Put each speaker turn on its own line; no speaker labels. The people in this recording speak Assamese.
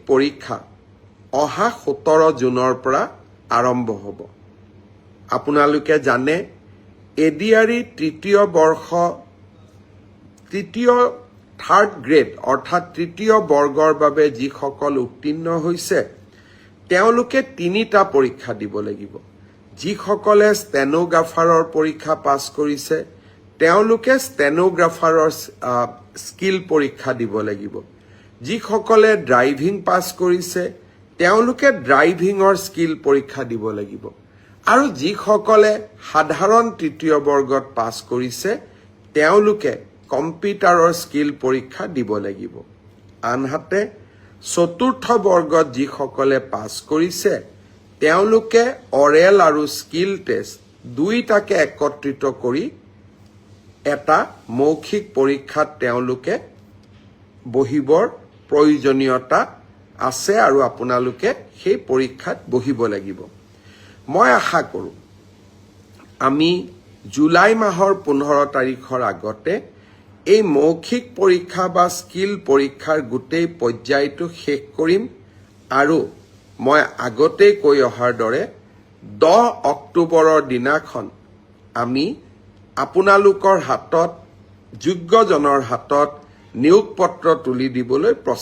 পৰীক্ষা অহা 17 জুনৰ পৰা আৰম্ভ হ'ব। আপোনালোকে জানে এডিআৰই থাৰ্ড গ্ৰেড অৰ্থাৎ তৃতীয় বৰ্গৰ বাবে যিসকল উত্তীৰ্ণ হৈছে তেওঁলোকে 3টা পৰীক্ষা দিব লাগিব। যিসকলে ষ্টেনোগ্ৰাফাৰৰ পৰীক্ষা পাছ কৰিছে তেওঁলোকে ষ্টেনোগ্ৰাফাৰৰ স্কিল পৰীক্ষা দিব লাগিব। যিসকলে ড্ৰাইভিং পাছ কৰিছে তেওঁলোকে ড্ৰাইভিঙৰ স্কিল পৰীক্ষা দিব লাগিব। আৰু যিসকলে সাধাৰণ তৃতীয় বৰ্গত পাছ কৰিছে তেওঁলোকে কম্পিউটাৰৰ স্কিল পৰীক্ষা দিব লাগিব। আনহাতে চতুৰ্থ বৰ্গত যিসকলে পাছ কৰিছে তেওঁলোকে অৰেল আৰু স্কিল টেষ্ট দুইটাকে একত্ৰিত কৰি এটা মৌখিক পৰীক্ষাত তেওঁলোকে বহিবৰ প্ৰয়োজনীয়তা আছে আৰু আপোনালোকে সেই পৰীক্ষাত বহিব লাগিব। মই আশা কৰোঁ আমি জুলাই মাহৰ 15 তাৰিখৰ আগতে এই মৌখিক পৰীক্ষা বা স্কিল পৰীক্ষাৰ গোটেই পৰ্যায়টো শেষ কৰিম আৰু মই আগতেই কৈ অহাৰ দৰে 10 অক্টোবৰৰ দিনাখন আমি আপোনালোকৰ হাতত যোগ্যজনৰ হাতত নিয়োগ পত্ৰ তুলি দিবলৈ